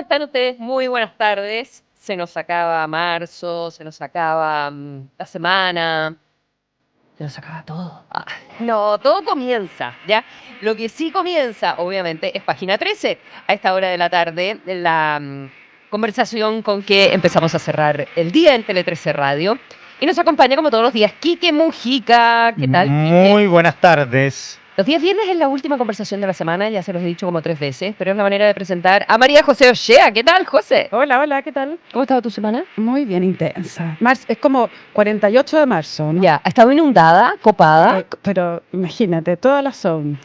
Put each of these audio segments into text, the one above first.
están ustedes? Muy buenas tardes. Se nos acaba marzo, se nos acaba la semana, se nos acaba todo. No, todo comienza, ¿ya? Lo que sí comienza, obviamente, es Página 13. A esta hora de la tarde, la conversación con que empezamos a cerrar el día en Tele 13 Radio. Y nos acompaña, como todos los días, Quique Mujica. ¿Qué tal, Quique? Muy buenas tardes. Los días viernes es la última conversación de la semana, ya se los he dicho como 3 veces, pero es la manera de presentar a María José Ochea. ¿Qué tal, José? Hola, hola, ¿qué tal? ¿Cómo ha estado tu semana? Muy bien, intensa. Es como 48 de marzo, ¿no? Ya, ha estado inundada, copada, Pero imagínate, toda la zona.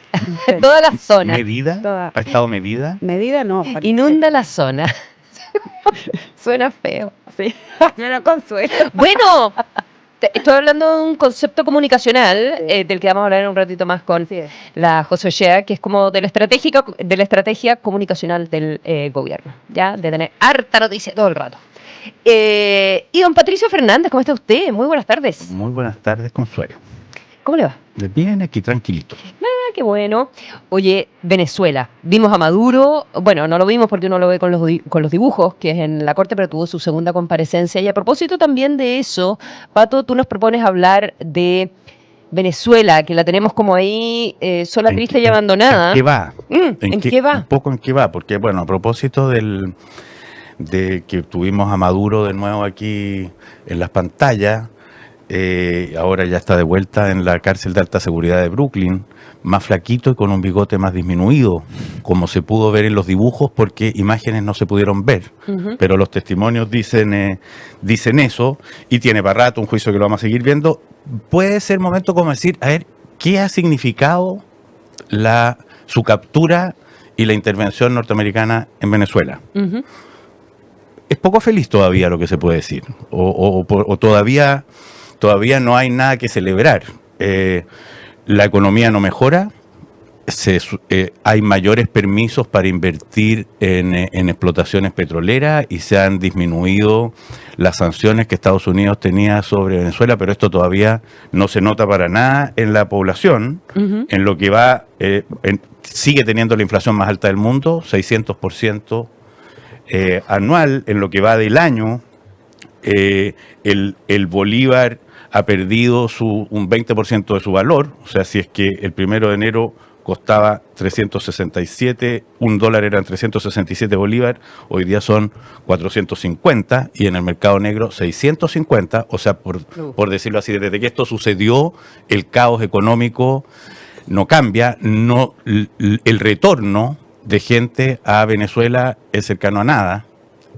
toda la zona. ¿Medida? Toda. ¿Ha estado medida? Medida no. Inunda la zona. Suena feo. Sí, pero consuelo. Bueno, estoy hablando de un concepto comunicacional del que vamos a hablar en un ratito más con la José Ochea, que es como de la estrategia comunicacional del gobierno, ¿ya? De tener harta noticia todo el rato. Y don Patricio Fernández, ¿cómo está usted? Muy buenas tardes. Muy buenas tardes, Consuelo. ¿Cómo le va? Bien, aquí tranquilito. Qué bueno. Oye, Venezuela. Vimos a Maduro. Bueno, no lo vimos porque uno lo ve con los dibujos, que es en la corte, pero tuvo su segunda comparecencia. Y a propósito también de eso, Pato, tú nos propones hablar de Venezuela, que la tenemos como ahí sola, triste y abandonada. ¿En qué va? ¿En qué va? Un poco en qué va, porque bueno, a propósito de que tuvimos a Maduro de nuevo aquí en las pantallas, ahora ya está de vuelta en la cárcel de alta seguridad de Brooklyn, más flaquito y con un bigote más disminuido, como se pudo ver en los dibujos, porque imágenes no se pudieron ver, pero los testimonios dicen eso, y tiene para rato un juicio que lo vamos a seguir viendo. Puede ser momento como decir, a ver, ¿qué ha significado su captura y la intervención norteamericana en Venezuela? Es poco feliz todavía lo que se puede decir, o todavía no hay nada que celebrar. La economía no mejora, hay mayores permisos para invertir en explotaciones petroleras y se han disminuido las sanciones que Estados Unidos tenía sobre Venezuela, pero esto todavía no se nota para nada en la población. En lo que va, sigue teniendo la inflación más alta del mundo, 600% anual. En lo que va del año, el bolívar ha perdido un 20% de su valor. O sea, si es que el 1 de enero costaba 367, $1 eran 367 bolívar, hoy día son 450, y en el mercado negro 650, o sea, por decirlo así, desde que esto sucedió, el caos económico no cambia, el retorno de gente a Venezuela es cercano a nada,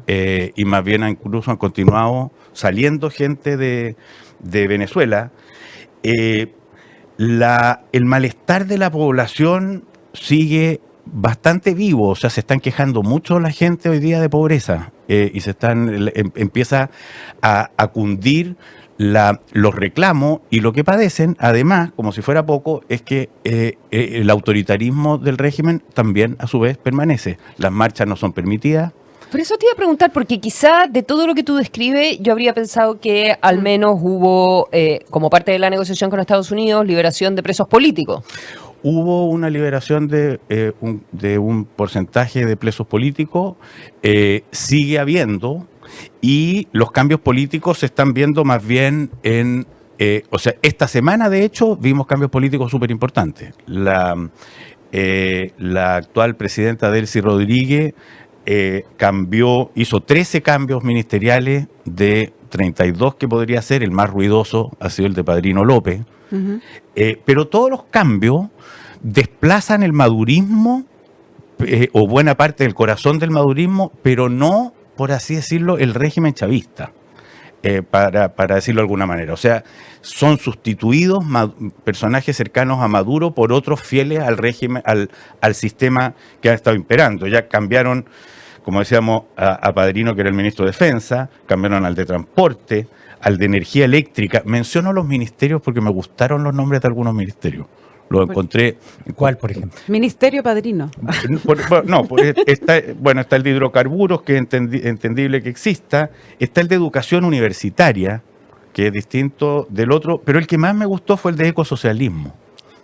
y más bien incluso han continuado saliendo gente de Venezuela. El malestar de la población sigue bastante vivo, o sea, se están quejando mucho la gente hoy día de pobreza, y empieza a cundir los reclamos, y lo que padecen, además, como si fuera poco, es que el autoritarismo del régimen también a su vez permanece. Las marchas no son permitidas. Por eso te iba a preguntar, porque quizá de todo lo que tú describes, yo habría pensado que al menos hubo, como parte de la negociación con Estados Unidos, liberación de presos políticos. Hubo una liberación de un porcentaje de presos políticos, sigue habiendo, y los cambios políticos se están viendo más bien o sea, esta semana de hecho vimos cambios políticos súper importantes. La actual presidenta Delcy Rodríguez hizo 13 cambios ministeriales de 32 que podría ser. El más ruidoso ha sido el de Padrino López. Pero todos los cambios desplazan el madurismo, o buena parte del corazón del madurismo, pero no, por así decirlo, el régimen chavista, para decirlo de alguna manera. O sea, son sustituidos personajes cercanos a Maduro por otros fieles al régimen, al sistema que ha estado imperando. Ya cambiaron, como decíamos, a Padrino, que era el ministro de Defensa, cambiaron al de Transporte, al de Energía Eléctrica. Menciono los ministerios porque me gustaron los nombres de algunos ministerios. Los encontré. ¿Cuál, por ejemplo? Ministerio Padrino. Está el de hidrocarburos, que es entendible que exista. Está el de educación universitaria, que es distinto del otro, pero el que más me gustó fue el de ecosocialismo.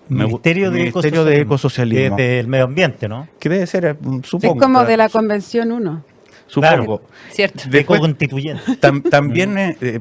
Ministerio de Ecosocialismo. Que es del Medio Ambiente, ¿no? Que debe ser, supongo. Es como de la Convención 1. supongo. ¿Cierto? Después, constituyente.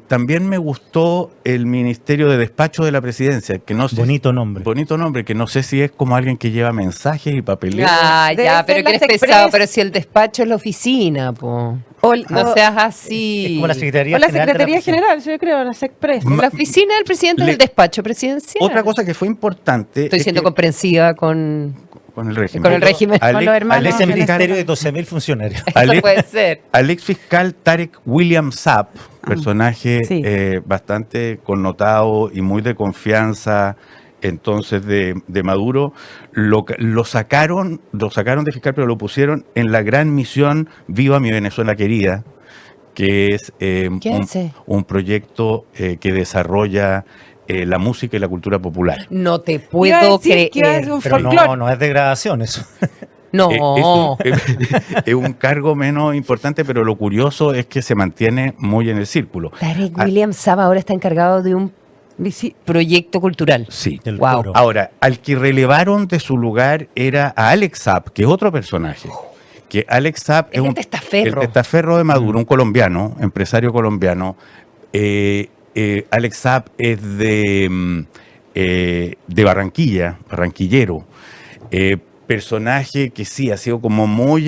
también me gustó el Ministerio de Despacho de la Presidencia, que no sé, Bonito nombre. bonito nombre, que no sé si es como alguien que lleva mensajes y papeleo. Ah, Debe ya, ser pero que las eres pesado, Express. pero si el despacho es la oficina, po. No o- seas así. Es como la Secretaría o la General de Secretaría Presidencia. General, yo creo, las Express. La oficina del presidente es Le- el despacho presidencial. Otra cosa que fue importante Estoy es siendo que- comprensiva con con el régimen. el régimen. Con los hermanos Ese Alex- ministerio de 12.000 funcionarios. Eso puede ser. Al ex fiscal Tarek William Saab, personaje sí. bastante connotado y muy de confianza entonces de Maduro, lo sacaron de fiscal, pero lo pusieron en la gran misión Viva mi Venezuela querida, que es ¿Qué hace? un proyecto que desarrolla la música y la cultura popular. No te Iba a puedo decir que iba a creer. ser un Pero folclore. no es degradación eso. No. Es un cargo menos importante, pero lo curioso es que se mantiene muy en el círculo. Tarek Ah, William Saab ahora está encargado de un proyecto cultural. Sí. El Wow. coro. Ahora, al que relevaron de su lugar era a Alex Saab, que es otro personaje. Que Alex Saab Es el testaferro. el testaferro de Maduro, un colombiano, empresario colombiano. Alex Saab es de Barranquilla, barranquillero. Personaje que sí ha sido como muy,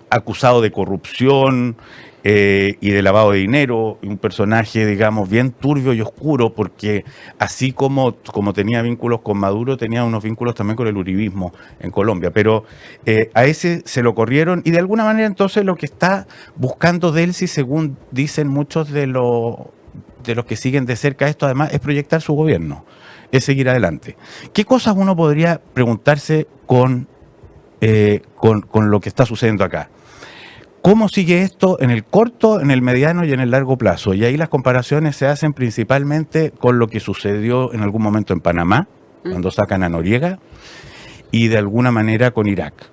acusado de corrupción y de lavado de dinero, y un personaje, digamos, bien turbio y oscuro, porque así como tenía vínculos con Maduro, tenía unos vínculos también con el uribismo en Colombia, pero a ese se lo corrieron, y de alguna manera entonces lo que está buscando Delcy, según dicen muchos de los que siguen de cerca esto, además, es proyectar su gobierno, es seguir adelante. ¿Qué cosas uno podría preguntarse con lo que está sucediendo acá? ¿Cómo sigue esto en el corto, en el mediano y en el largo plazo? Y ahí las comparaciones se hacen principalmente con lo que sucedió en algún momento en Panamá, cuando sacan a Noriega, y de alguna manera con Irak.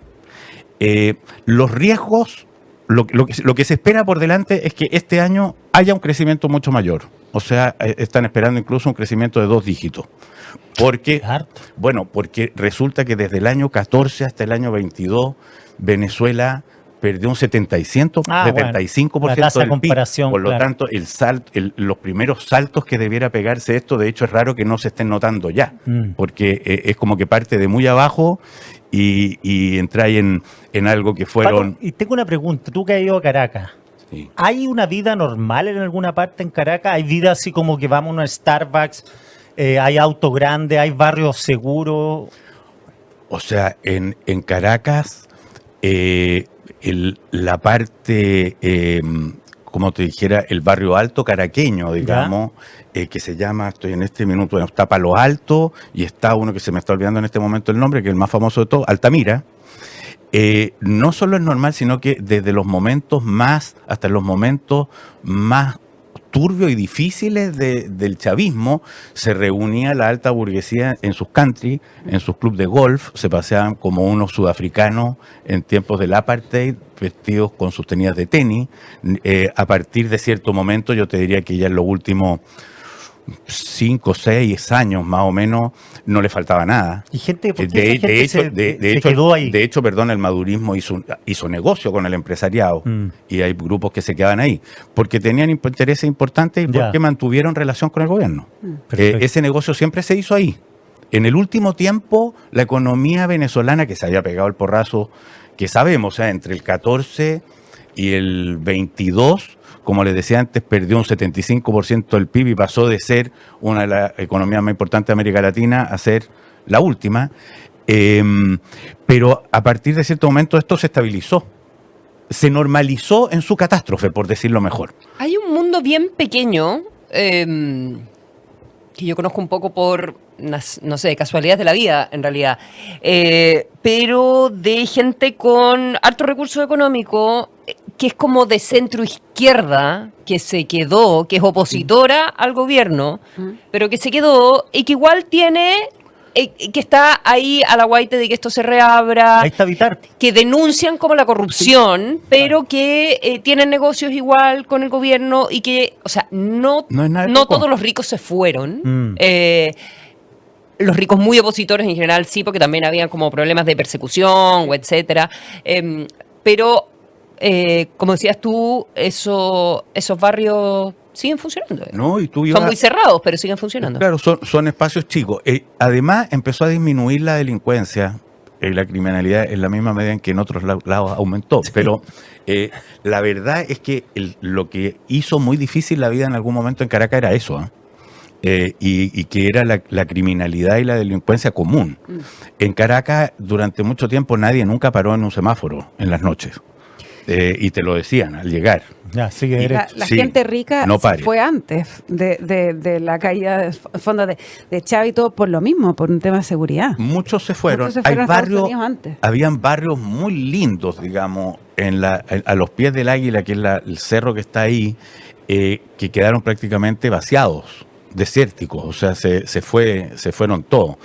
Los riesgos, lo que se espera por delante es que este año haya un crecimiento mucho mayor. O sea, están esperando incluso un crecimiento de 2 dígitos. Porque, Harto. porque resulta que desde el año 14 hasta el año 22, Venezuela perdió un 75% La tasa de del PIB. comparación, Por lo claro. tanto, los primeros saltos que debiera pegarse esto, de hecho, es raro que no se estén notando ya, porque es como que parte de muy abajo y entra ahí en algo que fueron... Paco, y tengo una pregunta. Tú que has ido a Caracas, Sí. ¿hay una vida normal en alguna parte en Caracas? ¿Hay vida así como que vamos a un Starbucks, hay auto grande, hay barrios seguros? O sea, en Caracas, la parte, como te dijera, el barrio alto caraqueño, digamos, que se llama, estoy en este minuto, bueno, está Palo Alto y está uno que se me está olvidando en este momento el nombre, que es el más famoso de todos, Altamira. No solo es normal, sino que desde los momentos más, hasta los momentos más turbios y difíciles del chavismo, se reunía la alta burguesía en sus country, en sus clubes de golf, se paseaban como unos sudafricanos en tiempos del apartheid, vestidos con sus tenis de tenis. A partir de cierto momento, yo te diría que ya en los últimos 5 o 6 años más o menos, no le faltaba nada. Y gente, ¿por qué esa gente se quedó ahí? De hecho, perdón, el madurismo hizo negocio con el empresariado y hay grupos que se quedaban ahí porque tenían intereses importantes y Ya. porque mantuvieron relación con el gobierno. Perfecto. Ese negocio siempre se hizo ahí. En el último tiempo, la economía venezolana, que se había pegado el porrazo, que sabemos, o sea, entre el 14 y el 22, como les decía antes, perdió un 75% del PIB y pasó de ser una de las economías más importantes de América Latina a ser la última. Pero a partir de cierto momento esto se estabilizó. Se normalizó en su catástrofe, por decirlo mejor. Hay un mundo bien pequeño que yo conozco un poco por, no sé, casualidades de la vida, en realidad, pero de gente con alto recurso económico, que es como de centro izquierda, que se quedó, que es opositora al gobierno, pero que se quedó y que igual tiene, que está ahí a la guaite de que esto se reabra. Ahí está Vitarte. Que denuncian como la corrupción, pero que tienen negocios igual con el gobierno y que, o sea, no No es nada de poco. todos los ricos se fueron. los ricos muy opositores en general sí, porque también había como problemas de persecución o etcétera. Pero, como decías tú, esos barrios siguen funcionando. ¿No? Y tú Son ibas- muy cerrados, pero siguen funcionando. Claro, son espacios chicos. Además, empezó a disminuir la delincuencia, la criminalidad en la misma medida en que en otros lados aumentó. Pero la verdad es que lo que hizo muy difícil la vida en algún momento en Caracas era eso, ¿eh? Y que era la criminalidad y la delincuencia común. En Caracas, durante mucho tiempo, nadie nunca paró en un semáforo en las noches. Y te lo decían al llegar. Ya, sigue Y derecho. La Sí, gente rica no pare. fue antes de la caída de fondos de Chávez y todo por lo mismo, por un tema de seguridad. Muchos se fueron. Muchos se fueron Hay a Estados barrios, Unidos antes. habían barrios muy lindos, digamos, a los pies del Águila, que es el cerro que está ahí, que quedaron prácticamente vaciados, desérticos, o sea, se fueron todos.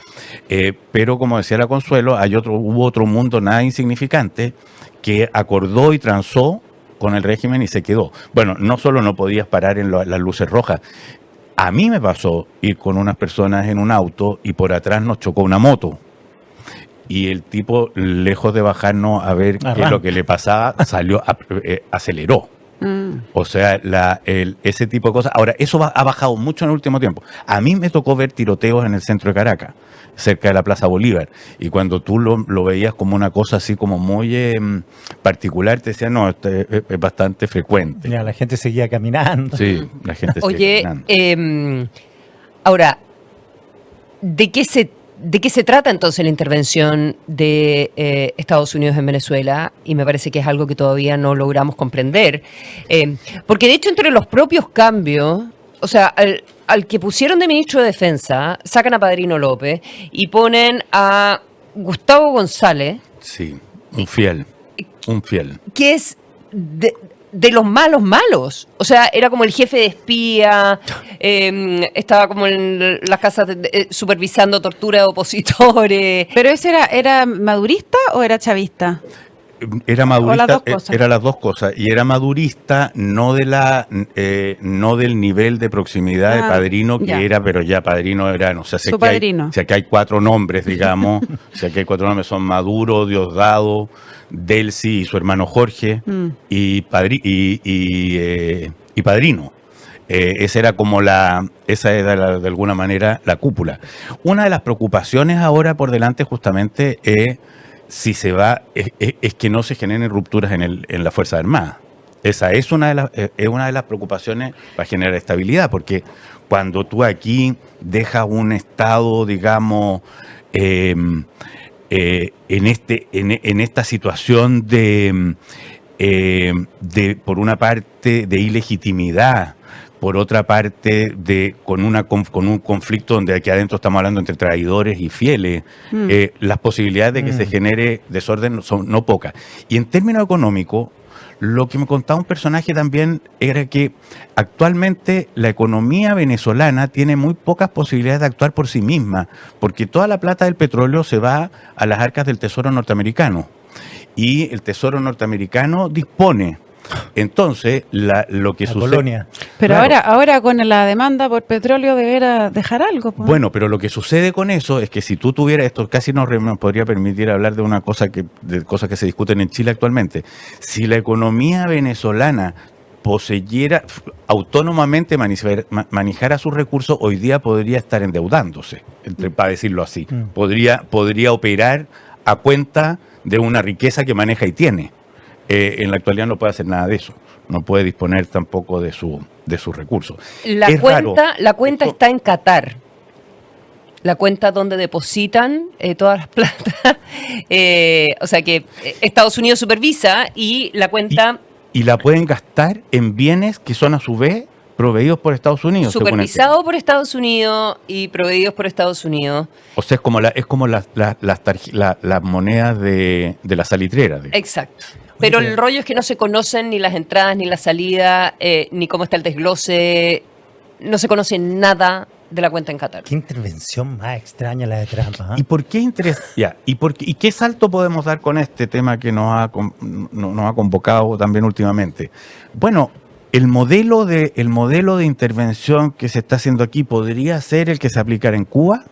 Pero como decía la Consuelo, hubo otro mundo nada insignificante que acordó y transó con el régimen y se quedó. Bueno, no solo no podías parar en las luces rojas. A mí me pasó ir con unas personas en un auto y por atrás nos chocó una moto. Y el tipo, lejos de bajarnos a ver qué es lo que le pasaba, aceleró. O sea, ese tipo de cosas. Ahora, eso ha bajado mucho en el último tiempo. A mí me tocó ver tiroteos en el centro de Caracas, cerca de la Plaza Bolívar. Y cuando tú lo veías como una cosa así como muy particular, te decían, no, esto es bastante frecuente. Ya, la gente seguía caminando. Sí, la gente sigue Oye, caminando. ahora, ¿de qué se trata entonces la intervención de Estados Unidos en Venezuela? Y me parece que es algo que todavía no logramos comprender. Porque de hecho entre los propios cambios, o sea, al que pusieron de ministro de Defensa, sacan a Padrino López y ponen a Gustavo González, Sí, un fiel. que es de los malos. O sea, era como el jefe de espía, estaba como en las casas supervisando tortura de opositores. ¿Pero ese era madurista o era chavista? Era O madurista, las dos cosas. era las dos cosas, y era madurista no no del nivel de proximidad de Ah, Padrino que ya. era, pero ya Padrino era, no sé, Su padrino. si aquí hay 4 nombres, digamos, si aquí hay 4 nombres, son Maduro, Diosdado, Delcy y su hermano Jorge, y Padrino. Esa era de alguna manera la cúpula. Una de las preocupaciones ahora por delante justamente es si se va, es que no se generen rupturas en la Fuerza Armada. Esa es una de las preocupaciones para generar estabilidad, porque cuando tú aquí dejas un Estado, digamos, en esta situación por una parte, de ilegitimidad, por otra parte, con un conflicto donde aquí adentro estamos hablando entre traidores y fieles, las posibilidades de que se genere desorden son no pocas. Y en términos económicos, lo que me contaba un personaje también era que actualmente la economía venezolana tiene muy pocas posibilidades de actuar por sí misma, porque toda la plata del petróleo se va a las arcas del Tesoro norteamericano. Y el Tesoro norteamericano dispone. Entonces, lo que La sucede... colonia. Pero Claro. ahora con la demanda por petróleo deberá dejar algo. po. Bueno, pero lo que sucede con eso es que si tú tuvieras esto, casi nos podría permitir hablar de de cosas que se discuten en Chile actualmente. Si la economía venezolana poseyera autónomamente manejara sus recursos, hoy día podría estar endeudándose, para decirlo así. Podría operar a cuenta de una riqueza que maneja y tiene. En la actualidad no puede hacer nada de eso. No puede disponer tampoco de sus recursos. La Es raro. cuenta Esto- está en Qatar. La cuenta donde depositan todas las plata. O sea que Estados Unidos supervisa y la cuenta Y la pueden gastar en bienes que son a su vez proveídos por Estados Unidos. según el supervisado por Estados Unidos y proveídos por Estados Unidos. O sea, es como las monedas de la salitrera. Exacto. Pero Oye, el rollo es que no se conocen ni las entradas, ni la salida, ni cómo está el desglose. No se conoce nada de la cuenta en Qatar. Qué intervención más extraña la de Trump. ¿Ah? ¿Y por qué ¿Y qué salto podemos dar con este tema que nos ha convocado también últimamente? Bueno, el modelo de intervención que se está haciendo aquí podría ser el que se aplicara en Cuba.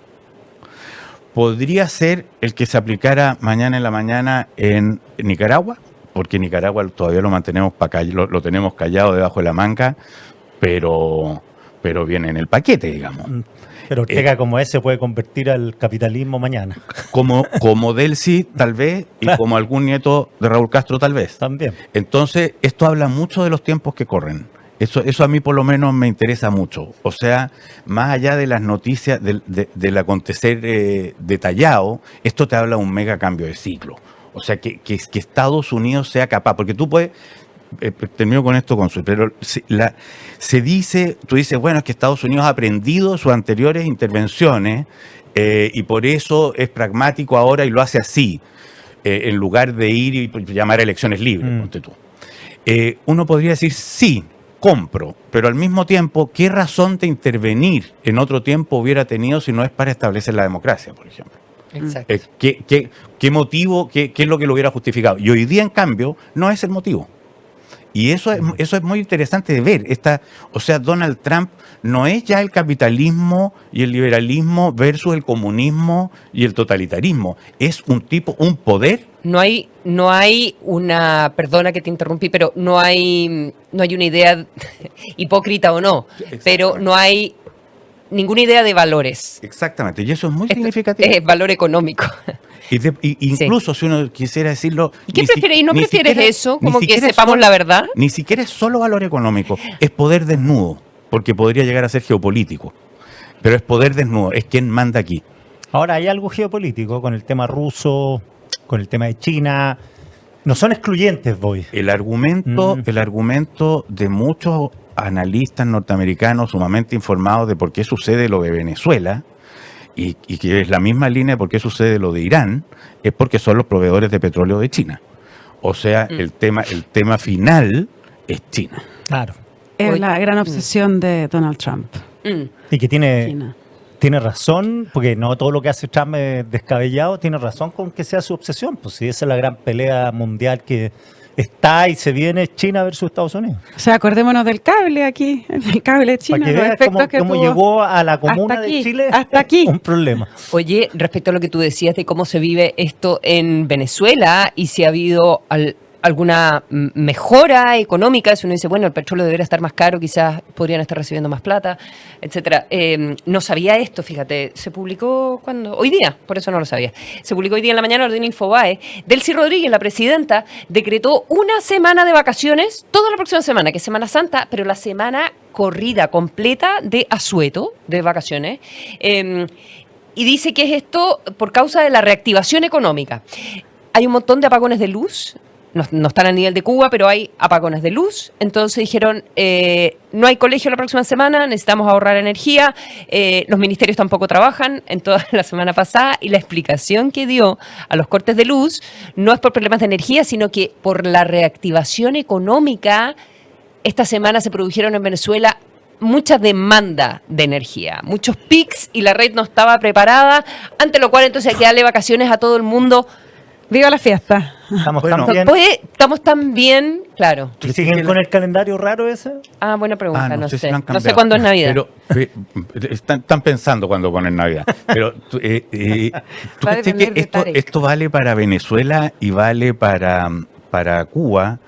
podría ser el que se aplicara mañana en la mañana en Nicaragua, porque Nicaragua todavía lo mantenemos lo tenemos callado debajo de la manga, pero viene en el paquete, digamos. Pero Ortega como ese puede convertir al capitalismo mañana. Como Delcy, tal vez, y Claro. como algún nieto de Raúl Castro, tal vez. También. Entonces, esto habla mucho de los tiempos que corren. Eso a mí por lo menos me interesa mucho. O sea, más allá de las noticias, del acontecer detallado, esto te habla de un mega cambio de ciclo. O sea, que Estados Unidos sea capaz, porque tú puedes, termino con esto, Consul, pero tú dices, bueno, es que Estados Unidos ha aprendido sus anteriores intervenciones y por eso es pragmático ahora y lo hace así, en lugar de ir y llamar a elecciones libres, ponte tú. Uno podría decir, sí, compro, pero al mismo tiempo, ¿qué razón de intervenir en otro tiempo hubiera tenido si no es para establecer la democracia, por ejemplo? Exacto. ¿Qué motivo, qué es lo que lo hubiera justificado? Y hoy día, en cambio, no es el motivo. Y eso es muy interesante de ver. O sea, Donald Trump no es ya el capitalismo y el liberalismo versus el comunismo y el totalitarismo. Es un poder. No hay una, perdona que te interrumpí, pero no hay una idea hipócrita o no, pero no hay ninguna idea de valores. Exactamente, y eso es muy Esto significativo. es valor económico. Incluso si uno quisiera decirlo... ¿Y qué ni si- prefieres? ¿Y no ni prefieres siquiera- eso? ni Como que siquiera es sepamos solo- la verdad. Ni siquiera es solo valor económico, es poder desnudo, porque podría llegar a ser geopolítico. Pero es poder desnudo, es quien manda aquí. Ahora hay algo geopolítico con el tema ruso, con el tema de China. No son excluyentes, voy. El argumento de muchos analistas norteamericanos sumamente informados de por qué sucede lo de Venezuela y que es la misma línea de por qué sucede lo de Irán, es porque son los proveedores de petróleo de China. O sea, el tema final es China. Claro. Es Oye, la gran obsesión de Donald Trump. Mm. Y que China. tiene razón, porque no todo lo que hace Trump es descabellado, tiene razón con que sea su obsesión. Pues si esa es la gran pelea mundial que está y se viene, China versus Estados Unidos. O sea, acordémonos del cable aquí, el cable chino, Para que los veas efectos que cómo tuvo. llegó a la comuna hasta aquí, de Chile. hasta aquí. Un problema. Oye, respecto a lo que tú decías de cómo se vive esto en Venezuela y si ha habido alguna mejora económica, si uno dice, bueno, el petróleo debería estar más caro, quizás podrían estar recibiendo más plata, etcétera. No sabía esto, fíjate, se publicó cuando hoy día, por eso no lo sabía. Se publicó hoy día en la mañana en Infobae. Delcy Rodríguez, la presidenta, decretó una semana de vacaciones, toda la próxima semana, que es Semana Santa, pero la semana corrida completa de asueto, de vacaciones. Y dice que es esto por causa de la reactivación económica. Hay un montón de apagones de luz, no están a nivel de Cuba, pero hay apagones de luz. Entonces dijeron, no hay colegio la próxima semana, necesitamos ahorrar energía, los ministerios tampoco trabajan en toda la semana pasada, y la explicación que dio a los cortes de luz no es por problemas de energía, sino que por la reactivación económica. Esta semana se produjeron en Venezuela mucha demanda de energía, muchos pics, y la red no estaba preparada, ante lo cual entonces hay que darle vacaciones a todo el mundo. Viva la fiesta. Estamos Bueno, tan bien. Pues, estamos tan bien, claro. ¿Y siguen con el calendario raro ese? Ah, buena pregunta, no si sé. lo han No sé cambiado. cuándo es Navidad. Pero están pensando cuando ponen Navidad. Pero tú Va a caché depender que de Tarek. esto vale para Venezuela y vale para Cuba.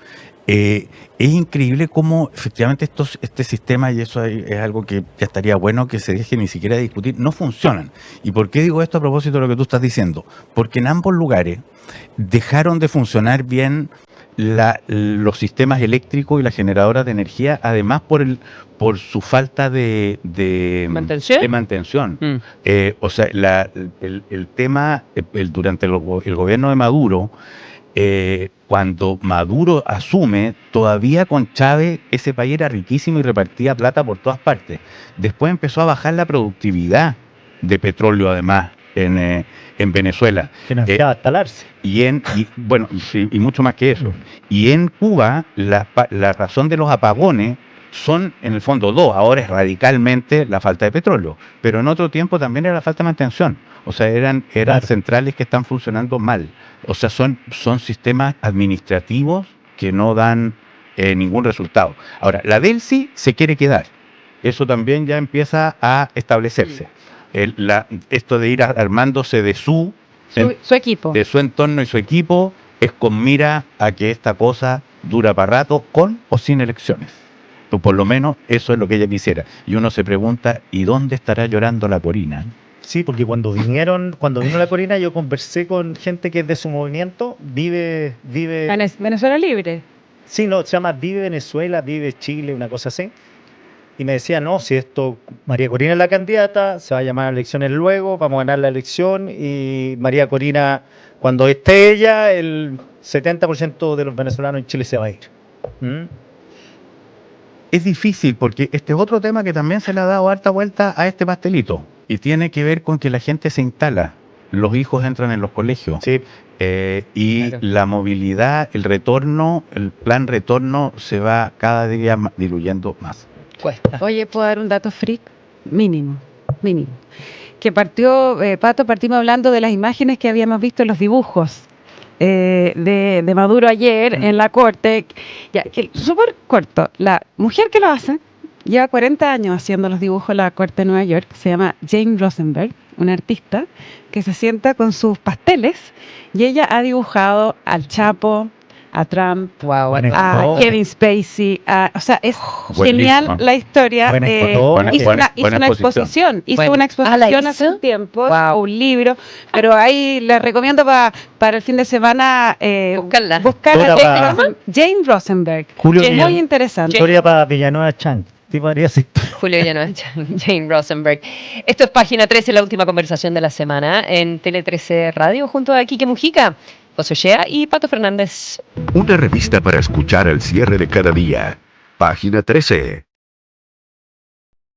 Es increíble cómo efectivamente este sistema, y eso es algo que ya estaría bueno que se deje ni siquiera discutir, no funcionan. ¿Y por qué digo esto a propósito de lo que tú estás diciendo? Porque en ambos lugares dejaron de funcionar bien los sistemas eléctricos y las generadoras de energía, además por su falta de ¿Mantención? de mantención. Mm. O sea, el tema, durante el gobierno de Maduro, cuando Maduro asume, todavía con Chávez ese país era riquísimo y repartía plata por todas partes. Después empezó a bajar la productividad de petróleo, además, en Venezuela. Que necesitaba instalarse. Bueno, sí, y mucho más que eso. Y en Cuba, la razón de los apagones son, en el fondo, dos. Ahora es radicalmente la falta de petróleo, pero en otro tiempo también era la falta de mantención. O sea, eran Claro. centrales que están funcionando mal. O sea, son sistemas administrativos que no dan ningún resultado. Ahora, la Delcy se quiere quedar. Eso también ya empieza a establecerse. esto de ir armándose de su Equipo. de su entorno y su equipo es con mira a que esta cosa dura para rato, con o sin elecciones. O por lo menos eso es lo que ella quisiera. Y uno se pregunta, ¿y dónde estará llorando la Corina? Sí, porque cuando vino la Corina, yo conversé con gente que es de su movimiento, vive, Venezuela Libre. sí, no, se llama Vive Venezuela, Vive Chile, una cosa así. Y me decía, no, si esto, María Corina es la candidata, se va a llamar a elecciones luego, vamos a ganar la elección y María Corina, cuando esté ella, el 70% de los venezolanos en Chile se va a ir. ¿Mm? Es difícil porque este es otro tema que también se le ha dado harta vuelta a este pastelito. Y tiene que ver con que la gente se instala. Los hijos entran en los colegios. Sí, Y Claro. la movilidad, el retorno, el plan retorno se va cada día diluyendo más. Cuesta. Oye, ¿puedo dar un dato freak? Mínimo. Que partimos hablando de las imágenes que habíamos visto en los dibujos de Maduro ayer en la corte. Ya, que súper corto. La mujer que lo hace lleva 40 años haciendo los dibujos en la corte de Nueva York. Se llama Jane Rosenberg, una artista que se sienta con sus pasteles y ella ha dibujado al Chapo, a Trump, Wow. Bueno, a Oh. Kevin Spacey, o sea, es Buenísimo. genial la historia. Buena Hizo buena una exposición. exposición, Bueno. una ¿la exposición hace hizo? un tiempo, Wow. un libro, pero ahí les recomiendo para el fin de semana Buscarla. buscar a Toda Jane Rosenberg, Julio que es muy Villanueva. interesante. historia para Villanueva Chang. Tipo, haría así. Julio Villanueva, Jane Rosenberg. Esto es Página 13, la última conversación de la semana en Tele 13 Radio, junto a Quique Mujica, José Ochea y Pato Fernández. Una revista para escuchar al cierre de cada día. Página 13.